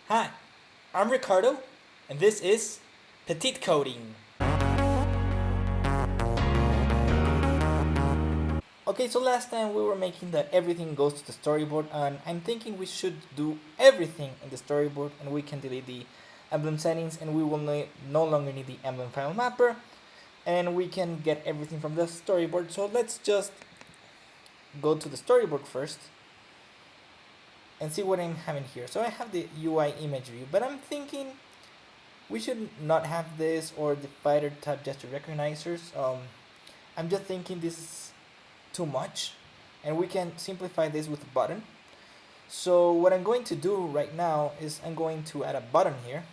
Hi, I'm Ricardo, and this is Petite Coding. Okay, so last time we were making that everything goes to the storyboard, and I'm thinking we should do everything in the storyboard, and we can delete the emblem settings, and we will no longer need the emblem file mapper, and we can get everything from the storyboard. So let's just go to the storyboard first and see what I'm having here. So I have the UIImageView, but I'm thinking we should not have this or the fighter type gesture recognizers. I'm just thinking this is too much, and we can simplify this with a button. So what I'm going to do right now is I'm going to add a button here.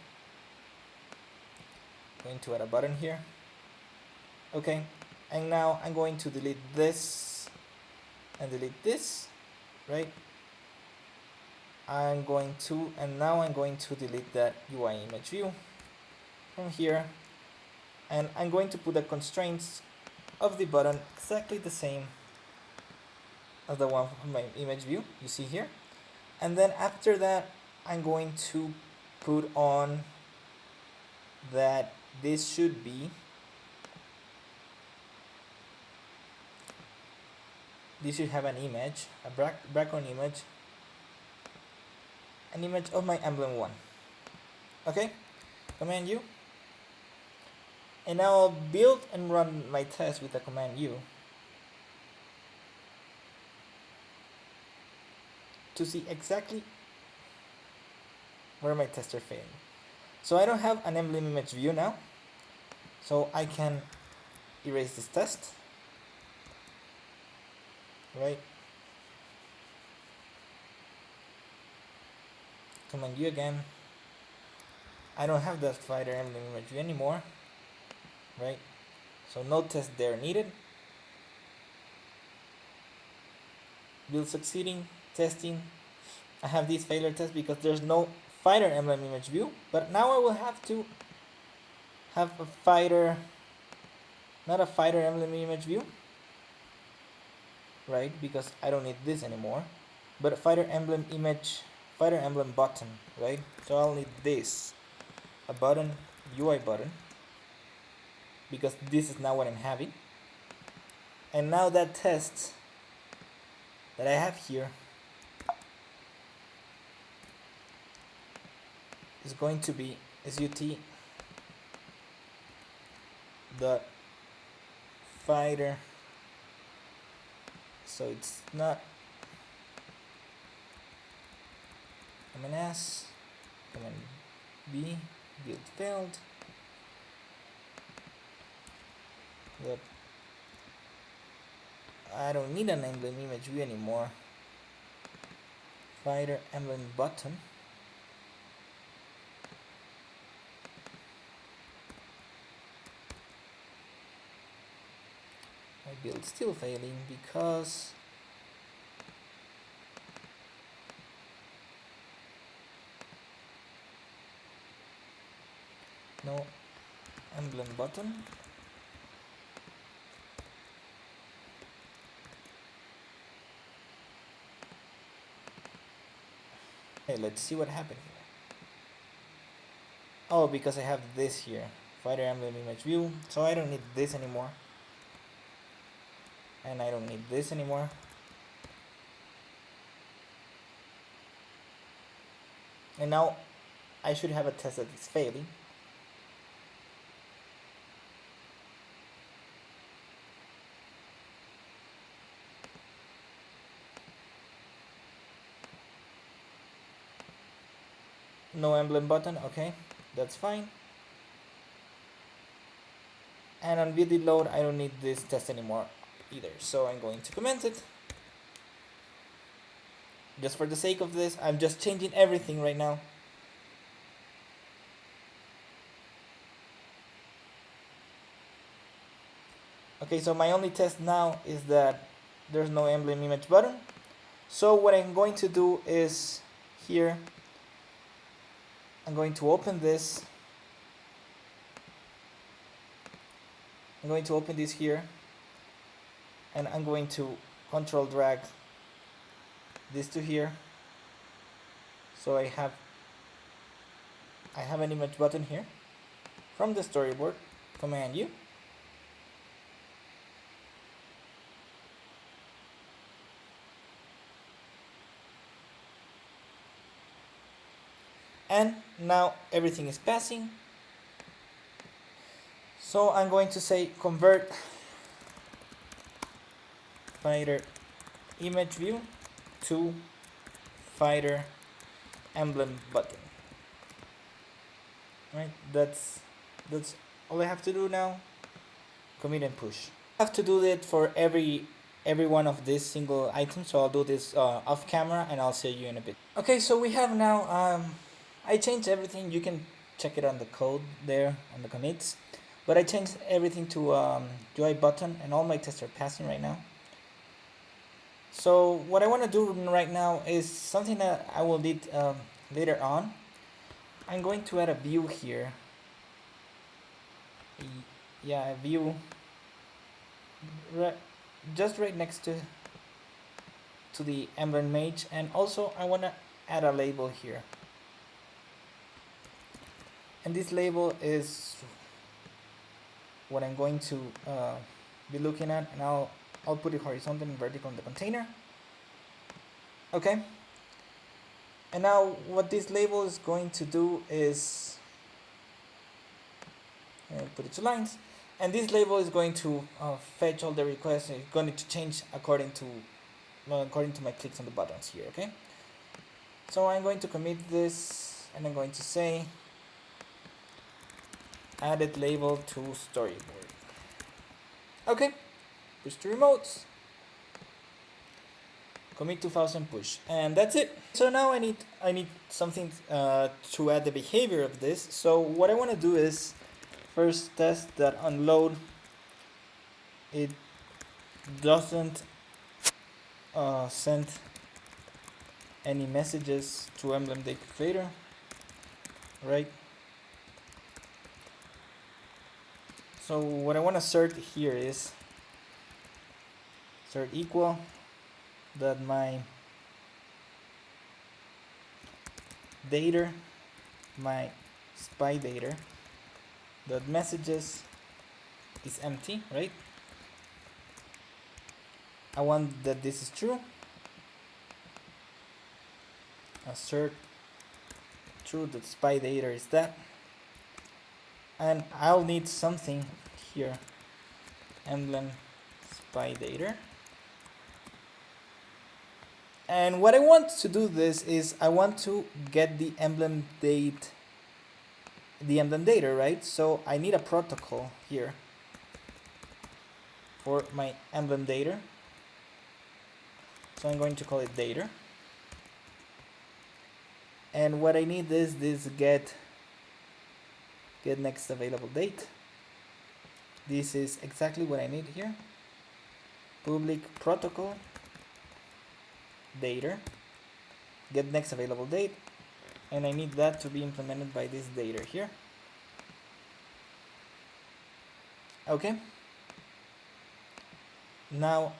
Okay, and now I'm going to delete this and delete this, right? And now I'm going to delete that UI image view from here, and I'm going to put the constraints of the button exactly the same as the one from my image view you see here. And then after that, I'm going to put on that this should have an image, a background image, an image of my emblem 1. Okay, Command U, and now I'll build and run my test with the Command U to see exactly where my tests are failing. So I don't have an emblem image view now, so I can erase this test, right? Command U again. I don't have the fighter emblem image view anymore, right? So no test there needed. Build succeeding, testing. I have these failure tests because there's no fighter emblem image view, but now I will have to have a fighter, not a fighter emblem image view, right? Because I don't need this anymore, but a fighter emblem button, right? So I'll need this, a button, UI button, because this is now what I'm having. And now that test that I have here is going to be SUT the fighter, so it's not command S, command B, build failed, but I don't need an emblem image view anymore. Fighter emblem button, my build still failing because no emblem button. Okay, let's see what happened here. Oh, because I have this here, fighter emblem image view, so I don't need this anymore, and I don't need this anymore. And now I should have a test that is failing. No emblem button, okay, that's fine. And on VD load, I don't need this test anymore either, so I'm going to comment it. Just for the sake of this, I'm just changing everything right now. Okay, so my only test now is that there's no emblem image button. So what I'm going to do is here, I'm going to open this. I'm going to open this here, and I'm going to control drag this to here. So I have I have an image button here. From the storyboard, Command U. And now everything is passing. So I'm going to say convert fighter image view to fighter emblem button. Right, that's all I have to do now. Commit and push. I have to do it for every one of these single items, so I'll do this off camera and I'll see you in a bit. Okay, so we have now I changed everything. You can check it on the code there on the commits, but I changed everything to UIButton, and all my tests are passing right now. So what I want to do right now is something that I will need later on. I'm going to add a view here. Yeah, a view just right next to the emblem image, and also I want to add a label here. And this label is what I'm going to be looking at, and I'll put it horizontal and vertical in the container. Okay. And now what this label is going to do is put it to lines, and this label is going to fetch all the requests. It's going to change according to my clicks on the buttons here. Okay. So I'm going to commit this, and I'm going to say added label to storyboard. Okay, push to remotes, commit 2000 push, and that's it. So now I need something to add the behavior of this. So what I want to do is first test that unload it doesn't send any messages to emblem data creator, right? So what I want to assert here is assert equal that my data, my spy data, that messages is empty, right? I want that this is true. Assert true that spy data is that. And I'll need something here, emblem spy data. And what I want to do this is I want to get the emblem data, right? So I need a protocol here for my emblem data. So I'm going to call it data. And what I need is this get next available date. This is exactly what I need here. Public protocol data get next available date, and I need that to be implemented by this data here. Okay. Now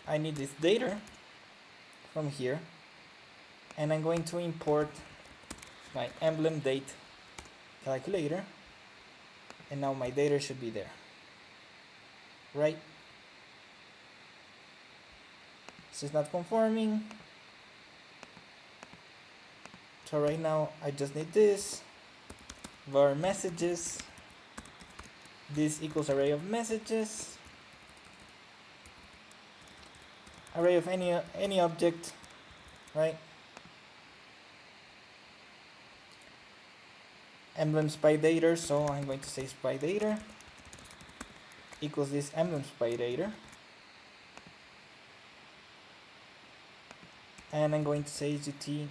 I need this data from here, and I'm going to import my emblem date calculator, and now my data should be there, right? This is not conforming, so right now I just need this var messages, this equals array of messages, array of any object, right? Emblem spy data, so I'm going to say spy data equals this emblem spy data, and I'm going to say GT,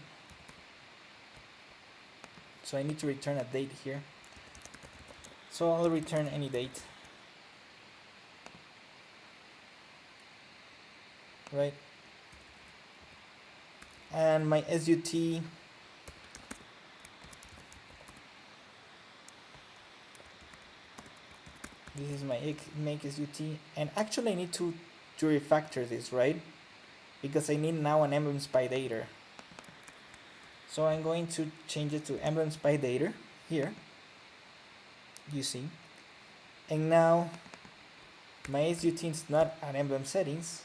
so I need to return a date here, so I'll return any date, right? And my SUT, this is my make SUT, and actually I need to refactor this, right? Because I need now an emblem spy data. So I'm going to change it to emblem spy data here, you see. And now my SUT is not an emblem settings,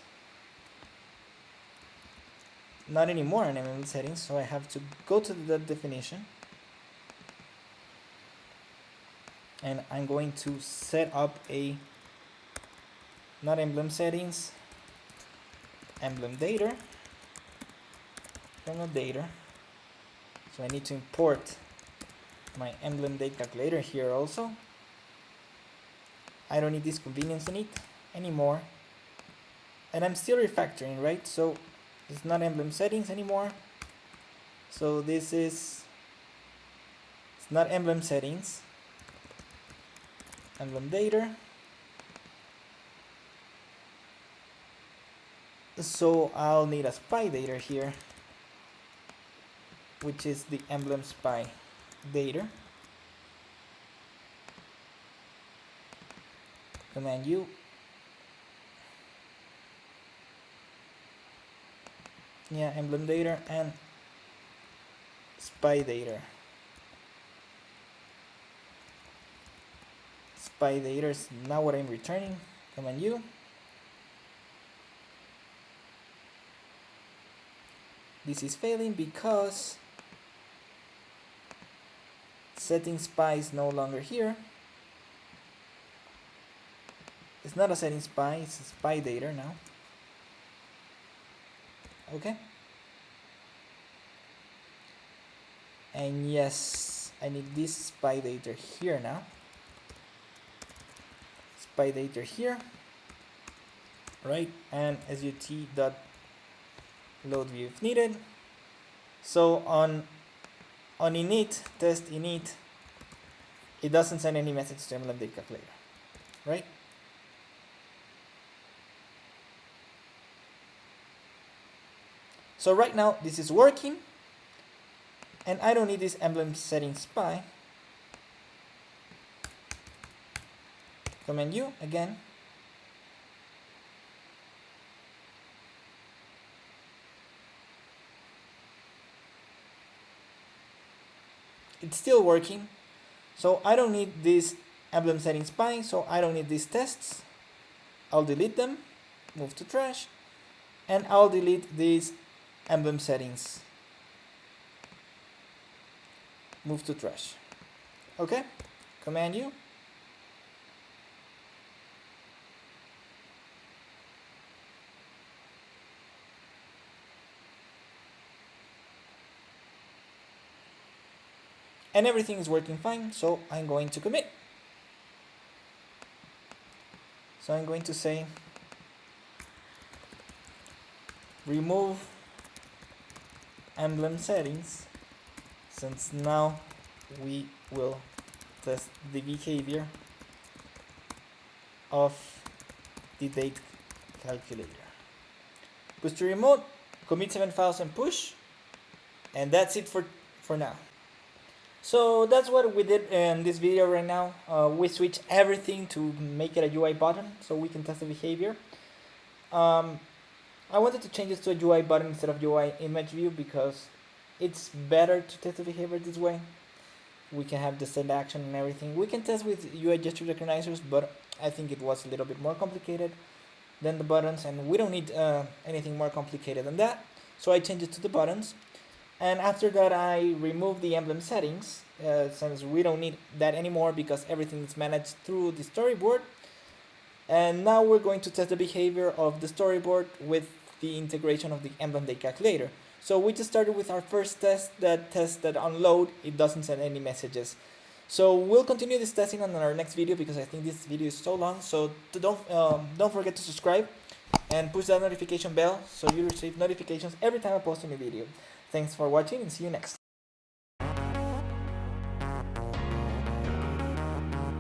not anymore an emblem settings, so I have to go to the definition, and I'm going to set up a not emblem settings, emblem data from the data. So I need to import my emblem date calculator here also. I don't need this convenience in it anymore, and I'm still refactoring, right? So it's not emblem settings anymore, so this is, it's not emblem settings, emblem data. So I'll need a spy data here, which is the emblem spy data. Command U. Yeah, emblem data and spy data. Spy data is now what I'm returning. Command U. This is failing because setting spy is no longer here. It's not a setting spy, it's a spy data now. Okay. And yes, I need this spy data here now. Spy data here, right? And SUT dot load view if needed. So on init, test init, it doesn't send any message to emblem date calculator, right? So right now this is working, and I don't need this emblem setting spy. Command U again. It's still working, so I don't need this emblem setting spy, so I don't need these tests. I'll delete them, move to trash, and I'll delete these emblem settings, move to trash. Okay, Command U. And everything is working fine, so I'm going to commit. So I'm going to say remove emblem settings, since now we will test the behavior of the date calculator. Push to remote, commit 7 files and push, and that's it for now. So that's what we did in this video right now. We switched everything to make it a UIButton so we can test the behavior. I wanted to change this to a UIButton instead of UIImageView because it's better to test the behavior this way. We can have the send action and everything. We can test with UI gesture recognizers, but I think it was a little bit more complicated than the buttons, and we don't need anything more complicated than that. So I changed it to the buttons. And after that, I removed the emblem settings, since we don't need that anymore because everything is managed through the storyboard. And now we're going to test the behavior of the storyboard with the integration of the emblem date calculator. So we just started with our first test, that test that on load, it doesn't send any messages. So we'll continue this testing on our next video because I think this video is so long. So don't forget to subscribe and push that notification bell so you receive notifications every time I post a new video. Thanks for watching and see you next.